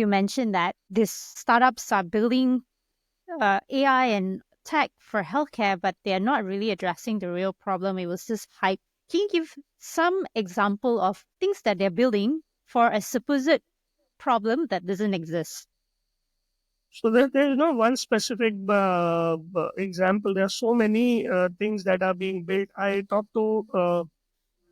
you mentioned that these startups are building AI and tech for healthcare, but they're not really addressing the real problem. It was just hype. Can you give some example of things that they're building for a supposed problem that doesn't exist? So there is no one specific example. There are so many things that are being built. I talk to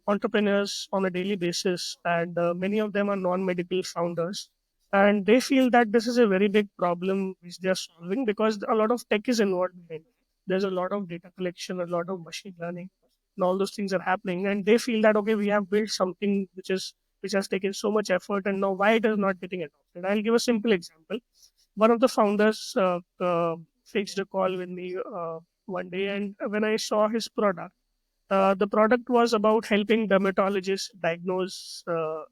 entrepreneurs on a daily basis, and many of them are non-medical founders, and they feel that this is a very big problem which they are solving because a lot of tech is involved behind it. There's a lot of data collection, a lot of machine learning, and all those things are happening, and they feel that okay, we have built something which has taken so much effort, and now why it is not getting adopted. I'll give a simple example. One of the founders fixed a call with me one day, and when I saw his product, the product was about helping dermatologists diagnose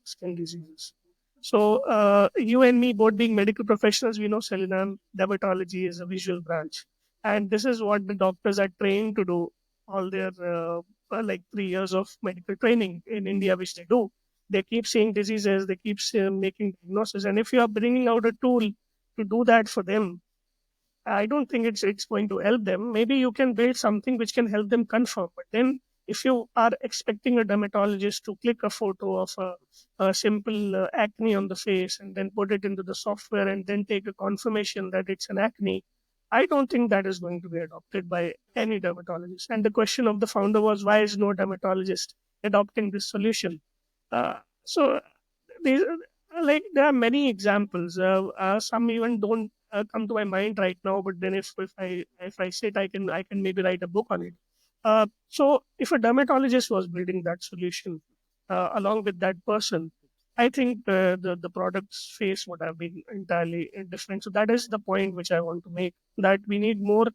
skin diseases. So, you and me, both being medical professionals, we know, Selena, dermatology is a visual branch. And this is what the doctors are trained to do all their like 3 years of medical training in India, which they do. They keep seeing diseases, they keep making diagnosis. And if you are bringing out a tool to do that for them, I don't think it's going to help them. Maybe you can build something which can help them confirm. But then, if you are expecting a dermatologist to click a photo of a simple acne on the face and then put it into the software and then take a confirmation that it's an acne, I don't think that is going to be adopted by any dermatologist. And the question of the founder was, why is no dermatologist adopting this solution? So these, like there are many examples. Some even don't come to my mind right now. But then if I sit, I can maybe write a book on it. So if a dermatologist was building that solution along with that person, I think the product's face would have been entirely different. So that is the point which I want to make. That we need more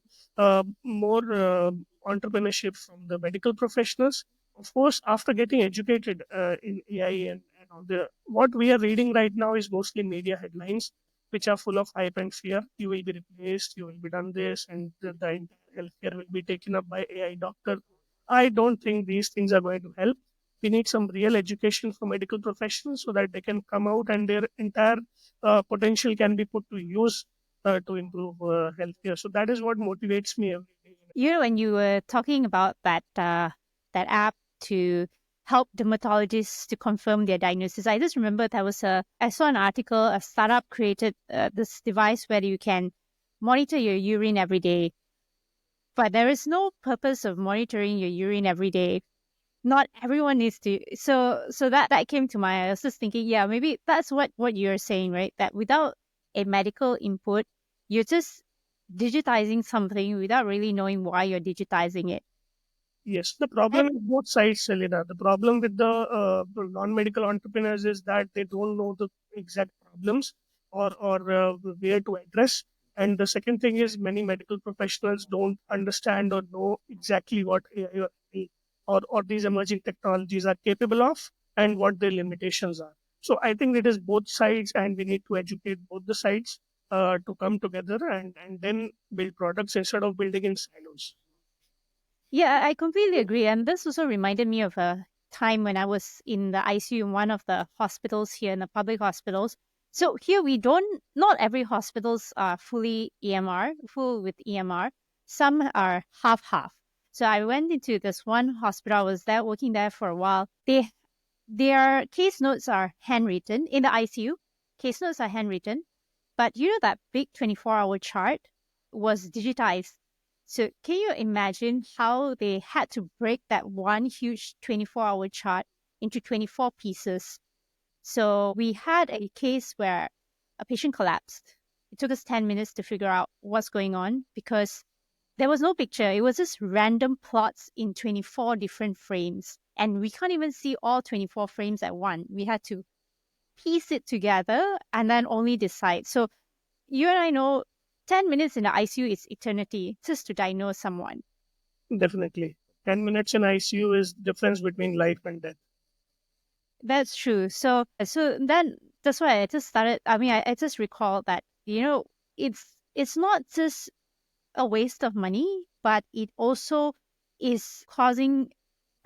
entrepreneurship from the medical professionals, of course, after getting educated in AI and all the what we are reading right now is mostly media headlines, which are full of hype and fear. You will be replaced, you will be done this, and the entire healthcare will be taken up by AI doctor. I don't think these things are going to help. We need some real education for medical professionals so that they can come out and their entire potential can be put to use to improve healthcare. So that is what motivates me every day. You know, when you were talking about that app to help dermatologists to confirm their diagnosis, I just remember I saw an article. A startup created this device where you can monitor your urine every day, but there is no purpose of monitoring your urine every day. Not everyone needs to. So that came to mind. I was just thinking, yeah, maybe that's what you're saying, right? That without a medical input, you're just digitizing something without really knowing why you're digitizing it. Yes, the problem And is both sides, Selena. The problem with the non-medical entrepreneurs is that they don't know the exact problems or where to address. And the second thing is many medical professionals don't understand or know exactly what AI or these emerging technologies are capable of and what their limitations are. So I think it is both sides, and we need to educate both the sides to come together and then build products instead of building in silos. yeah, I completely agree. And this also reminded me of a time when I was in the ICU in one of the hospitals here in the public hospitals. So here we don't, not every hospitals are fully EMR, full with EMR. Some are half. So I went into this one hospital. I was there working there for a while. Their case notes are handwritten in the ICU. Case notes are handwritten, but you know that big 24-hour chart was digitized. So can you imagine how they had to break that one huge 24-hour chart into 24 pieces? So we had a case where a patient collapsed. It took us 10 minutes to figure out what's going on because there was no picture. It was just random plots in 24 different frames. And we can't even see all 24 frames at once. We had to piece it together and then only decide. So you and I know 10 minutes in the ICU is eternity just to diagnose someone. Definitely. 10 minutes in ICU is difference between life and death. That's true. So then that's why I just started. I mean, I just recall that, it's not just a waste of money, but it also is causing,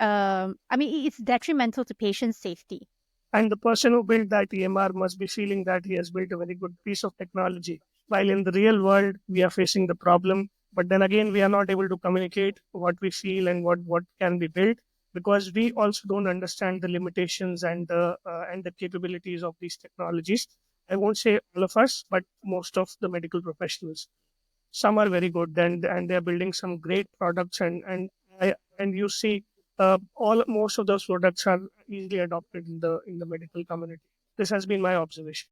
I mean, it's detrimental to patient safety. And the person who built that EMR must be feeling that he has built a very good piece of technology. While in the real world, we are facing the problem. But then again, we are not able to communicate what we feel and what can be built, because we also don't understand the limitations and the capabilities of these technologies. I won't say all of us, but most of the medical professionals. Some are very good, and they're building some great products, and you see, all most of those products are easily adopted in the medical community. This has been my observation.